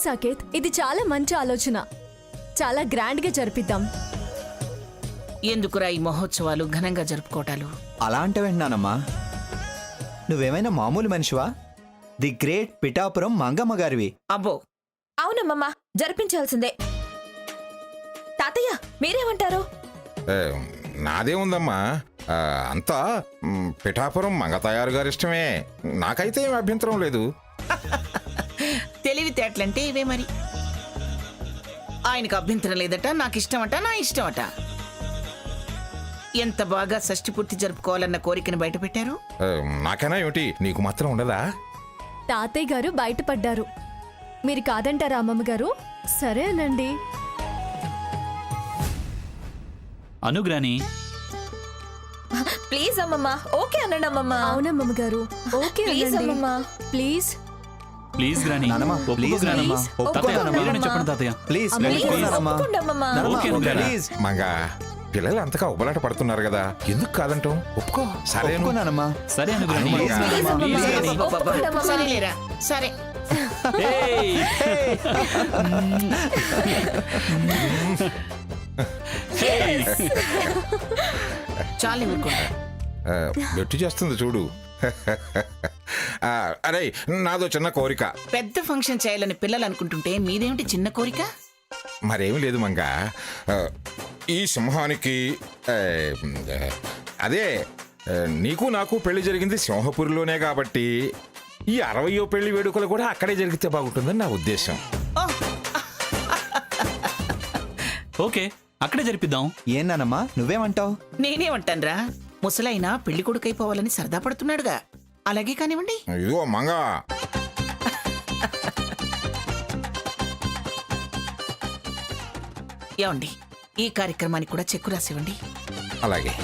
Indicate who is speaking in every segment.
Speaker 1: సాకేత్, ఇది చాలా మంచి ఆలోచన. చాలా గ్రాండ్ గా జరిపిద్దాం.
Speaker 2: ఎందుకురా ఈ మహోత్సవాలు ఘనంగా జరుపుకోవటాలు?
Speaker 3: అలా అంటే వింటున్నానమ్మా. నువ్వేమైనా మామూలు మనిషివా? ది గ్రేట్ పిఠాపురం మంగమ్మ గారివి.
Speaker 2: అబ్బో,
Speaker 4: అవునమ్మమ్మా, జరిపించాల్సిందే. తాతయ్య మీరేమంటారు?
Speaker 5: నాదేముందమ్మా, అంతా పిఠాపురం మంగతాయారు గారి ఇష్టమే. నాకైతే ఏం అభ్యంతరం లేదు.
Speaker 2: తెలివితేటలంటే ఇవే మరి. ఆయనకు అభ్యంతరం లేదట, నాకు ఇష్టమట, నా ఇష్టమట. ఎంత బాగా షష్ఠి పూర్తి జరుపుకోవాలన్న కోరికను బయట పెట్టారు.
Speaker 5: నాకైనా ఏమిటి, నీకు మాత్రం ఉండదా?
Speaker 1: తాతయ్య గారు బయటపడ్డారు. మీరు కాదంటారా అమ్మమ్మ గారు? సరేనండి.
Speaker 6: అనుగ్రాని,
Speaker 4: ప్లీజ్ అమ్మమ్మా, ఓకే అనండి అమ్మమ్మా.
Speaker 1: అవునమ్మమ్మ గారు, ఓకే
Speaker 4: ప్లీజ్
Speaker 1: అనండి.
Speaker 4: అమ్మమ్మా.
Speaker 1: ప్లీజ్
Speaker 6: ప్లీజ్ గ్రాని,
Speaker 3: నానమ్మ,
Speaker 6: ఒప్పుకో
Speaker 3: ప్లీజ్
Speaker 6: గ్రానమ్మ.
Speaker 3: నానమ్మ,
Speaker 6: తాతయ్య,
Speaker 3: ఒప్పుకో
Speaker 6: మీరేనా
Speaker 3: నానమ్మ.
Speaker 6: చెప్పండి తాతయ్య.
Speaker 3: ప్లీజ్
Speaker 4: ప్లీజ్
Speaker 3: ఒప్పుకోనమ్మా.
Speaker 4: ఒప్పుకోండి అమ్మమ్మా.
Speaker 6: ఓకే అనుగ్రాని.
Speaker 3: ప్లీజ్
Speaker 5: మంగ, పిల్లలు అంతగా ఉబలాట పడుతున్నారు కదా, ఎందుకు కాదంటాం? ఒప్పుకో. సరే
Speaker 3: ఒప్పుకోనమ్మా.
Speaker 6: సరే అనుగ్రాని,
Speaker 5: ప్లీజ్
Speaker 4: ప్లీజ్
Speaker 3: నానమ్మ,
Speaker 4: అమ్మమ్మా.
Speaker 3: ప్లీజ్
Speaker 6: గ్రాని.
Speaker 4: ఒప్పుకోండి అమ్మమ్మా.
Speaker 2: సరేలేరా, సరే.
Speaker 6: ఏయ్!
Speaker 2: చాలు ఊరుకుంటా.
Speaker 5: బెట్టు చేస్తుంది చూడు. అరే, నాదో చిన్న కోరిక.
Speaker 2: పెద్ద ఫంక్షన్ చేయాలని పిల్లలు అనుకుంటుంటే మీదేమిటి చిన్న కోరిక?
Speaker 5: మరేమి లేదు మంగ, ఈ సింహానికి అదే నీకు నాకు పెళ్లి జరిగింది సింహపురిలోనే కాబట్టి ఈ 60వ పెళ్లి వేడుకలు కూడా అక్కడే జరిగితే బాగుంటుందని నా ఉద్దేశం.
Speaker 6: ఓకే, అక్కడే జరిపిద్దాం.
Speaker 3: ఏం నానమ్మా, నువ్వేమంటావు?
Speaker 2: నేనేమంటాన్రా, ముసలైనా పెళ్లి కొడుకైపోవాలని సరదా పడుతున్నాడుగా, అలాగే కానివ్వండి.
Speaker 5: ఇదిగో మంగ,
Speaker 2: ఏమండి, ఈ కార్యక్రమానికి కూడా చెక్కు రాసివ్వండి.
Speaker 5: అలాగే.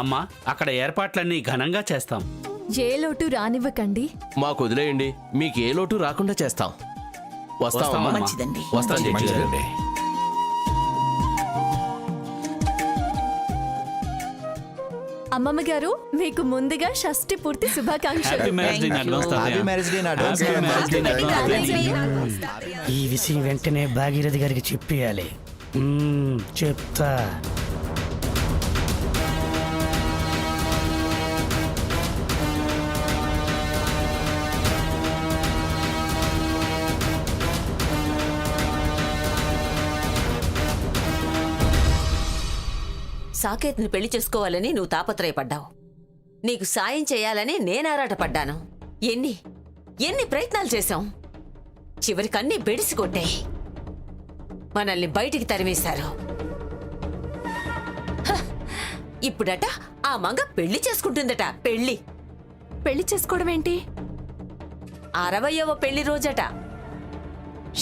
Speaker 7: అమ్మా, అక్కడ ఏర్పాట్లన్నీ ఘనంగా చేస్తాం.
Speaker 1: ఏ లోటు రానివ్వకండి.
Speaker 8: మాకు వదిలేయండి, మీకు ఏ లోటు రాకుండా చేస్తాం. వస్తామమ్మా.
Speaker 2: మంచిదండి.
Speaker 8: వస్తాం జడ్జి గారు.
Speaker 5: మంచిదండి.
Speaker 1: అమ్మమ్మ గారు, మీకు ముందుగా షష్ఠి పూర్తి శుభాకాంక్షలు.
Speaker 6: Happy marriage day in advance
Speaker 3: happy
Speaker 6: తాతయ్య.
Speaker 3: Marriage day in advance.
Speaker 6: Happy marriage day in advance తాతయ్య.
Speaker 9: ఈ విషయం వెంటనే భాగీరథి గారికి చెప్పేయాలి. చెప్తా.
Speaker 4: సాకేత్ని పెళ్లి చేసుకోవాలని నువ్వు తాపత్రయపడ్డావు. నీకు సాయం చేయాలని నేనారాటపడ్డాను. ఎన్ని ప్రయత్నాలు చేశాం. చివరికన్నీ బెడిసి కొట్టాయి. మనల్ని బయటికి తరిమేశారు. హ! ఇప్పుడట ఆ మంగ పెళ్లి చేసుకుంటుందట.
Speaker 1: పెళ్లి చేసుకోవడం ఏంటి?
Speaker 4: 60వ పెళ్లి రోజట.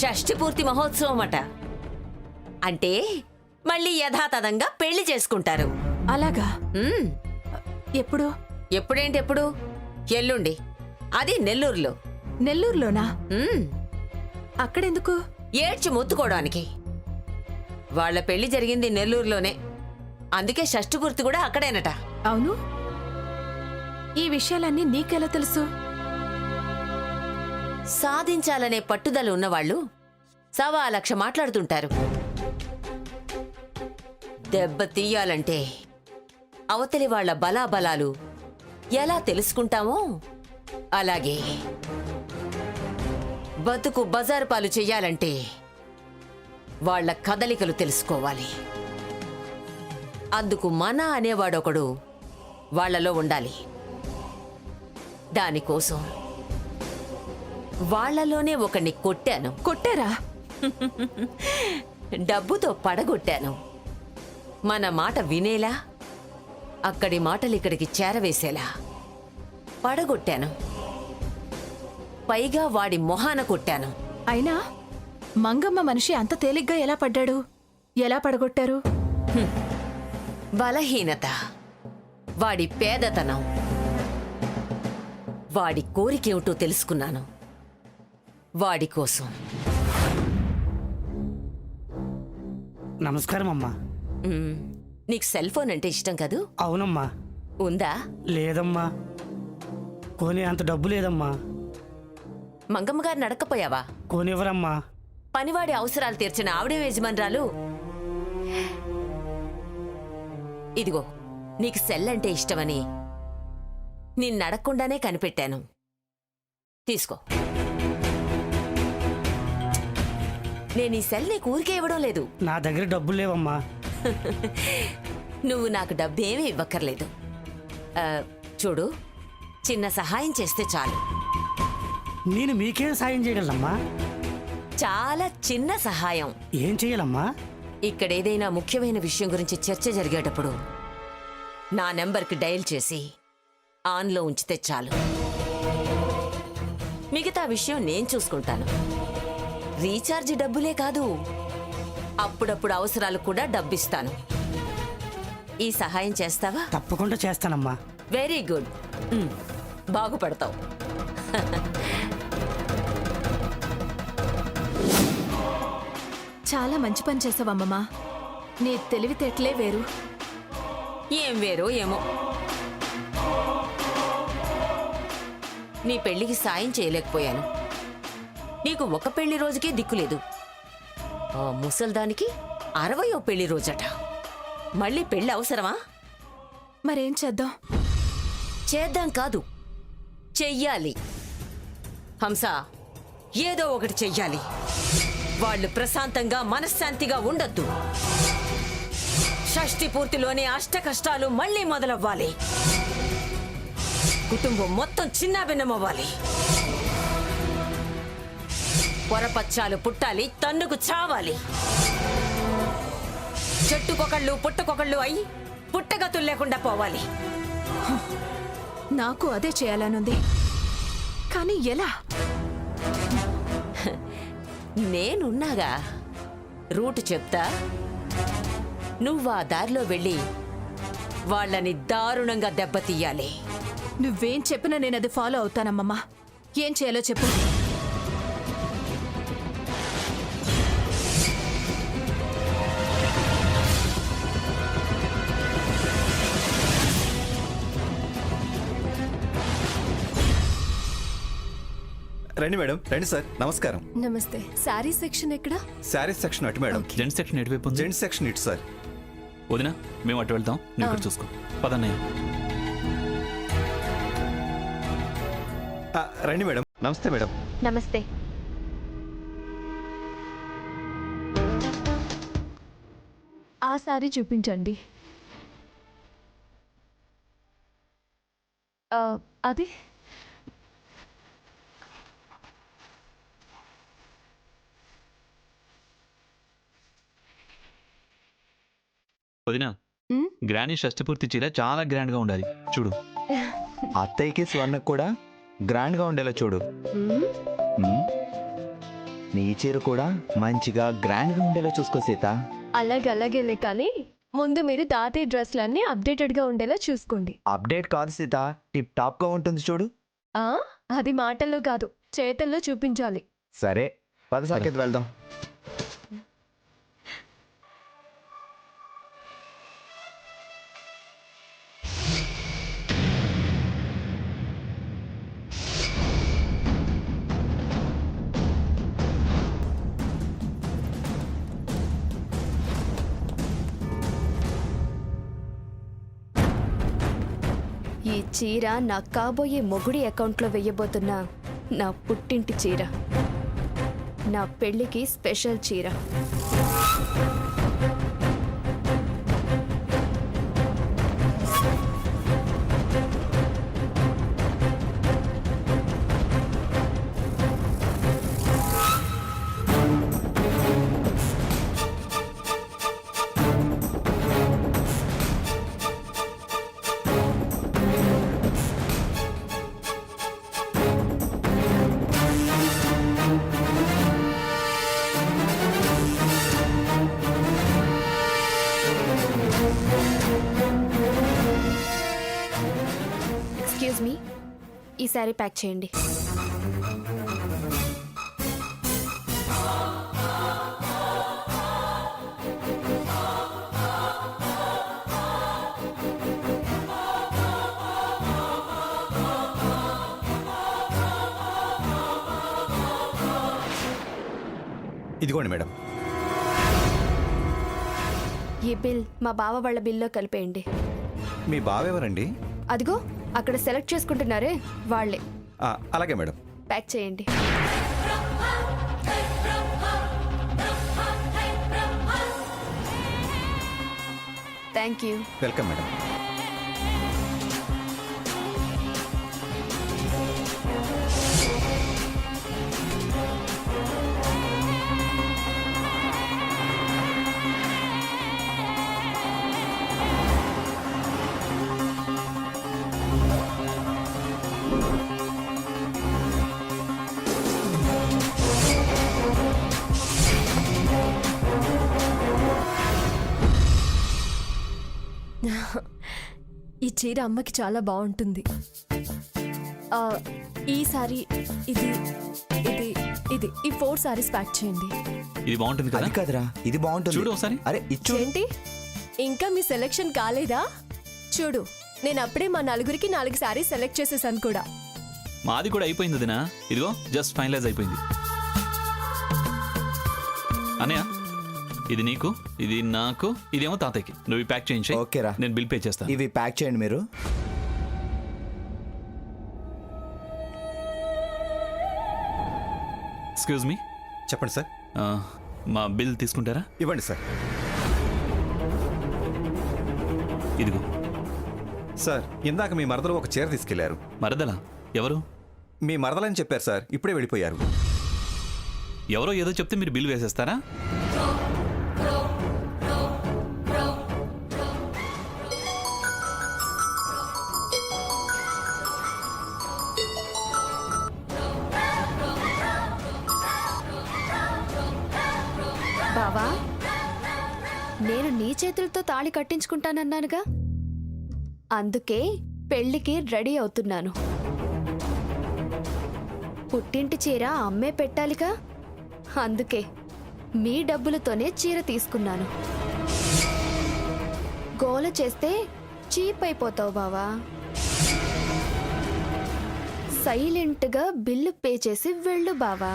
Speaker 4: షష్ఠి పూర్తి మహోత్సవం అట. అంటే మళ్ళీ యథాతథంగా పెళ్లి చేసుకుంటారు.
Speaker 1: అలాగా?
Speaker 4: ఉమ్,
Speaker 1: ఎప్పుడు?
Speaker 4: ఎల్లుండి. అది నెల్లూరులో.
Speaker 1: నెల్లూరులోనా?
Speaker 4: ఉమ్,
Speaker 1: అక్కడెందుకు?
Speaker 4: ఏడ్చి మొత్తుకోవడానికి. వాళ్ళ పెళ్లి జరిగింది నెల్లూరులోనే. అందుకే షష్ఠి పూర్తి కూడా అక్కడేనట.
Speaker 1: అవును. ఈ విషయాలన్నీ నీకెలా తెలుసు?
Speaker 4: సాధించాలనే పట్టుదల ఉన్నవాళ్లు 1,00,000 మాట్లాడుతుంటారు. దెబ్బ తీయాలంటే అవతలి వాళ్ల బలాబలాలు ఎలా తెలుసుకుంటామో అలాగే బతుకు బజారు పాలు చెయ్యాలంటే వాళ్ల కదలికలు తెలుసుకోవాలి. అందుకు మన అనేవాడొకడు వాళ్లలో ఉండాలి. దానికోసం వాళ్లలోనే ఒకణ్ణి కొట్టాను.
Speaker 1: కొట్టారా?
Speaker 4: డబ్బుతో పడగొట్టాను. మన మాట వినేలా, అక్కడి మాటలిక్కడికి చేరవేసేలా పడగొట్టాను. పైగా వాడి మొహాన కొట్టాను.
Speaker 1: అయినా మంగమ్మ మనిషి అంత తేలిగ్గా ఎలా పడ్డాడు? ఎలా పడగొట్టారు?
Speaker 4: బలహీనత, వాడి పేదతనం, వాడి కోరికేమిటో తెలుసుకున్నాను. వాడి కోసం.
Speaker 9: నమస్కారం అమ్మా.
Speaker 4: నీకు సెల్ ఫోన్ అంటే ఇష్టం కదూ?
Speaker 9: అవునమ్మా.
Speaker 4: ఉందా?
Speaker 9: లేదమ్మా, కొని అంత డబ్బు లేదమ్మా.
Speaker 4: మంగమ్మ గారిని అడక్కపోయావా?
Speaker 9: కోనివ్వరమ్మా.
Speaker 4: పనివాడి అవసరాలు తీర్చిన ఆవిడే యజమానురాలు. ఇదిగో, నీకు సెల్ అంటే ఇష్టమని నిన్నడగకుండానే కనిపెట్టాను. తీసుకో. నేను ఈ సెల్ నీకు ఊరికే ఇవ్వడం లేదు.
Speaker 9: నా దగ్గర డబ్బులు లేవమ్మా.
Speaker 4: నువ్వు నాకు డబ్బేమీ ఇవ్వక్కర్లేదు. చూడు, చిన్న సహాయం చేస్తే చాలు.
Speaker 9: నేను మీకేం సాయం చేయగలనమ్మా?
Speaker 4: చాలా చిన్న సహాయం.
Speaker 9: ఏం చేయాలమ్మా?
Speaker 4: ఇక్కడ ఏదైనా ముఖ్యమైన విషయం గురించి చర్చ జరిగేటప్పుడు నా నెంబర్కి డయల్ చేసి ఆన్లో ఉంచితే చాలు. మిగతా విషయం నేను చూసుకుంటాను. రీఛార్జ్ డబ్బులే కాదు, అప్పుడప్పుడు అవసరాలు కూడా డబ్బిస్తాను. ఈ సహాయం చేస్తావా?
Speaker 9: తప్పకుండా చేస్తానమ్మా.
Speaker 4: Very good. బాగుపడతావు.
Speaker 1: చాలా మంచి పని చేసావమ్మమ్మా. నీ తెలివితేటలే వేరు.
Speaker 4: ఏం వేరో ఏమో. నీ పెళ్లికి సాయం చేయలేకపోయాను. నీకు ఒక పెళ్లి రోజుకే దిక్కులేదు. ఆ ముసల్దానికి 60వ పెళ్లి రోజట. మళ్ళీ పెళ్లి అవసరమా?
Speaker 1: మరేం చేద్దాం?
Speaker 4: చేద్దాం కాదు, చెయ్యాలి. హంస, ఏదో ఒకటి చెయ్యాలి. వాళ్ళు ప్రశాంతంగా మనశ్శాంతిగా ఉండొద్దు. షష్ఠి పూర్తిలోనే అష్ట కష్టాలు మళ్ళీ మొదలవ్వాలి. కుటుంబం మొత్తం చిన్నాభిన్నమవ్వాలి. పొరపచ్చాలు పుట్టాలి, తన్నుకు చావాలి. చెట్టుకొకళ్ళు పుట్టకొకళ్ళు అయి పుట్టగతులు లేకుండా పోవాలి.
Speaker 1: నాకు అదే చేయాలనుంది, కానీ ఎలా?
Speaker 4: నేనున్నాగా, రూటు చెప్తా. నువ్వు ఆ దారిలో వెళ్ళి వాళ్ళని దారుణంగా దెబ్బతీయాలి.
Speaker 1: నువ్వేం చెప్పినా నేను అది ఫాలో అవుతానమ్మమ్మా. ఏం చేయాలో చెప్పు.
Speaker 3: రండి మేడం, రండి సార్. నమస్కారం.
Speaker 1: నమస్తే. శారీ సెక్షన్ ఎక్కడ?
Speaker 3: శారీస్ సెక్షన్ అటు మేడం.
Speaker 6: జెంట్స్ సెక్షన్ ఎటువైపు ఉంది?
Speaker 3: జెంట్స్ సెక్షన్ ఇటు సార్.
Speaker 6: వదినా, మేము అటు వెళ్తాం, నువ్వు ఇక్కడ చూసుకో. పదన్నయ్య.
Speaker 3: రండి మేడం. నమస్తే మేడం.
Speaker 10: నమస్తే. ఆ సారీ చూపించండి. అది
Speaker 6: వదినా, గ్రానీ షష్ఠపూర్తి చీర చాలా గ్రాండ్ గా ఉండాలి. చూడు,
Speaker 3: అత్తయ్యకి స్వర్ణకు కూడా గ్రాండ్ గా ఉండేలా చూడు. నీ చీర కూడా మంచిగా గ్రాండ్ గా ఉండేలా చూసుకో సీత.
Speaker 10: అలాగేలే, కానీ ముందు మీరు తాతయ్య డ్రెస్లన్నీ అప్డేటెడ్ గా ఉండేలా చూసుకోండి.
Speaker 3: అప్డేట్ కాదు సీత, టిప్ టాప్ గా ఉంటుంది చూడు.
Speaker 10: అది మాటల్లో కాదు, చేతల్లో చూపించాలి.
Speaker 3: సరే, పద సాకేత్ వెళ్దాం.
Speaker 10: ఈ చీర నా కాబోయే మొగుడి అకౌంట్లో వెయ్యబోతున్న నా పుట్టింటి చీర, నా పెళ్లికి స్పెషల్ చీర. ఎక్స్క్యూజ్ మీ, ఈ సారీ ప్యాక్ చేయండి.
Speaker 3: ఇదిగోండి మేడం.
Speaker 10: ఈ బిల్ మా బావ వాళ్ళ బిల్లో కలిపేయండి.
Speaker 3: మీ బావెవరండి?
Speaker 10: అదిగో అక్కడ సెలెక్ట్ చేసుకుంటున్నారే వాళ్ళే.
Speaker 3: అలాగే మేడం.
Speaker 10: ప్యాక్ చేయండి. Thank you.
Speaker 3: Welcome madam.
Speaker 1: ఈ చీర అమ్మకి చాలా బాగుంటుంది. ఈ సారీ, ఇది ఇది ఇది ఈ 4 సారీస్ ప్యాక్ చేయండి.
Speaker 6: ఇది బాగుంటుంది కదా?
Speaker 3: అది కాదురా, ఇది బాగుంటుంది.
Speaker 6: చూడు ఒకసారి.
Speaker 3: అరే ఇచ్చు.
Speaker 1: ఏంటి ఇంకా మీ సెలెక్షన్ కాలేదా? చూడు, నేను అప్పుడే మా నలుగురికి 4 సారీస్ సెలెక్ట్ చేసేసాను కూడా.
Speaker 6: మాది కూడా అయిపోయింది దినా. ఇదిగో జస్ట్ ఫైనలైజ్ అయిపోయింది. అన్నయ్య, ఇది నీకు, ఇది నాకు, ఇదేమో తాతయ్యకి. నువ్వు ఇవి ప్యాక్ చేయించి
Speaker 3: ఓకేరా.
Speaker 6: నేను బిల్ పే చేస్తాను.
Speaker 3: ఇవి ప్యాక్ చేయండి మీరు.
Speaker 6: Excuse me.
Speaker 3: చెప్పండి సార్.
Speaker 6: మా బిల్ తీసుకుంటారా?
Speaker 3: ఇవ్వండి సార్.
Speaker 6: ఇదిగో.
Speaker 3: సార్, ఇందాక మీ మరదలు ఒక చీర తీసుకెళ్లారు.
Speaker 6: మరదలా? ఎవరు?
Speaker 3: మీ మరదలని చెప్పారు సార్, ఇప్పుడే వెళ్ళిపోయారు.
Speaker 6: ఎవరో ఏదో చెప్తే మీరు బిల్ వేసేస్తారా?
Speaker 10: బావా, నేను నీ చేతులతో తాళి కట్టించుకుంటానన్నానుగా, అందుకే పెళ్లికి రెడీ అవుతున్నాను. పుట్టింటి చీర అమ్మే పెట్టాలిగా, అందుకే మీ డబ్బులతోనే చీర తీసుకున్నాను. గోల చేస్తే చీప్ అయిపోతావు బావా. సైలెంట్గా బిల్లు పే చేసి వెళ్ళు బావా.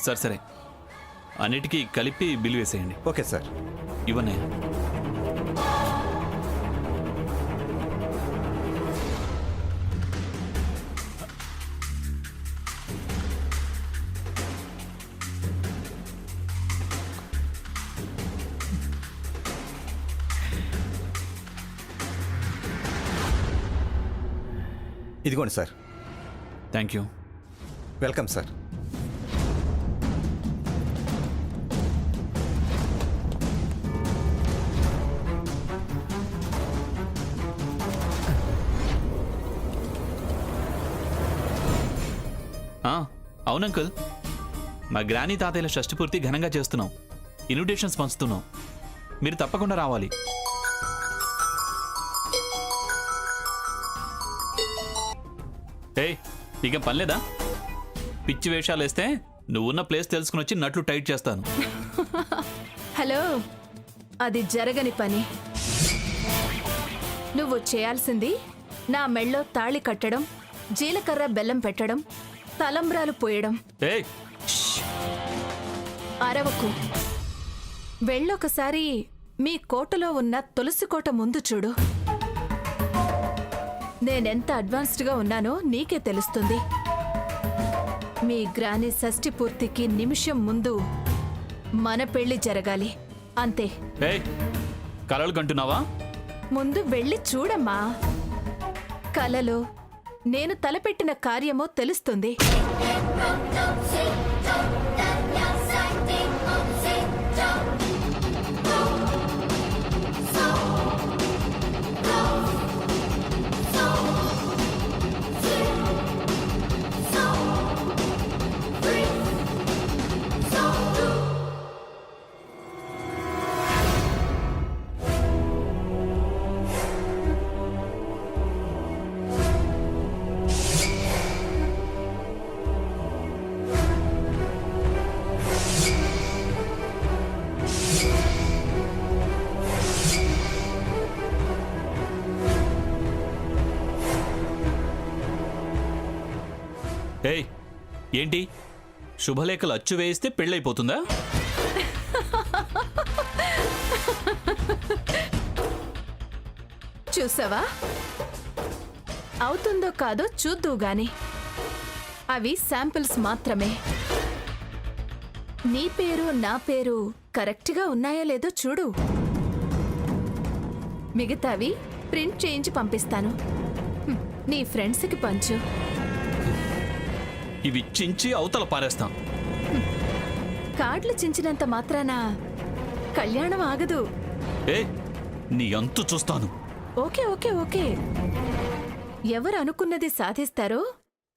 Speaker 6: సరే సరే, అన్నిటికీ కలిపి బిల్ వేసేయండి.
Speaker 3: Okay sir.
Speaker 6: ఇవన్నీ
Speaker 3: ఇదిగోండి sir.
Speaker 6: Thank you.
Speaker 3: Welcome sir.
Speaker 6: అవును అంకుల్, మా గ్రానీ తాతయ్యల షష్టి పూర్తి ఘనంగా చేస్తున్నాం. ఇన్విటేషన్స్ పంచుతున్నాం. మీరు తప్పకుండా రావాలి. ఏయ్, ఇక పనిలేదా? పిచ్చి వేషాలు వేస్తే నువ్వున్న ప్లేస్ తెలుసుకుని వచ్చి నట్లు టైట్ చేస్తాను.
Speaker 1: హలో, అది జరగని పని. నువ్వు చేయాల్సింది నా మెళ్ళో తాళి కట్టడం, జీలకర్ర బెల్లం పెట్టడం, తలంబ్రాలు పోయడం.
Speaker 6: ఏయ్,
Speaker 1: అరవకు. వెళ్ళొకసారి మీ కోటలో ఉన్న తులసి కోట ముందు చూడు. నేనెంత అడ్వాన్స్డ్గా ఉన్నానో నీకే తెలుస్తుంది. మీ గ్రాని షష్ఠి పూర్తికి నిమిషం ముందు మన పెళ్లి జరగాలి, అంతే.
Speaker 6: ఏయ్, కలలు కంటున్నావా?
Speaker 1: ముందు వెళ్ళి చూడమ్మా. కలలో నేను తలపెట్టిన కార్యమో తెలుస్తుంది.
Speaker 6: ఏంటి శుభలేఖలు అచ్చు వేయిస్తే పెళ్ళైపోతుందా?
Speaker 11: చూసావా? అవుతుందో కాదో చూద్దు గాని అవి శాంపిల్స్ మాత్రమే. నీ పేరు నా పేరు కరెక్ట్గా ఉన్నాయో లేదో చూడు. మిగతావి ప్రింట్ చేయించి పంపిస్తాను. నీ ఫ్రెండ్స్కి పంచు.
Speaker 6: ఇవి చించి అవతల పారేస్తాం.
Speaker 11: కార్డులు చించినంత మాత్రాన కళ్యాణం ఆగదు.
Speaker 6: ఏ నీ అంతు చూస్తాను.
Speaker 11: ఓకే ఓకే ఓకే, ఎవరు అనుకున్నది సాధిస్తారో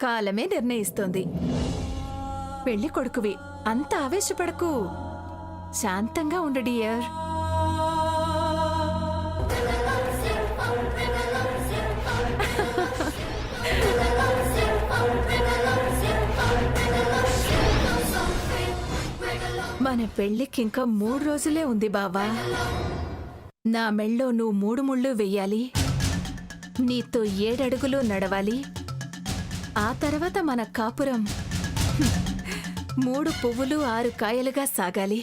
Speaker 11: కాలమే నిర్ణయిస్తోంది. పెళ్లి కొడుకువి, అంత ఆవేశపడకు. శాంతంగా ఉండు డియర్. మన పెళ్లికి ఇంకా 3 రోజులే ఉంది బావా. నా మెళ్ళో నువ్వు 3 ముళ్ళు వెయ్యాలి, నీతో 7 అడుగులు నడవాలి. ఆ తర్వాత మన కాపురం 3 పువ్వులు 6 కాయలుగా సాగాలి.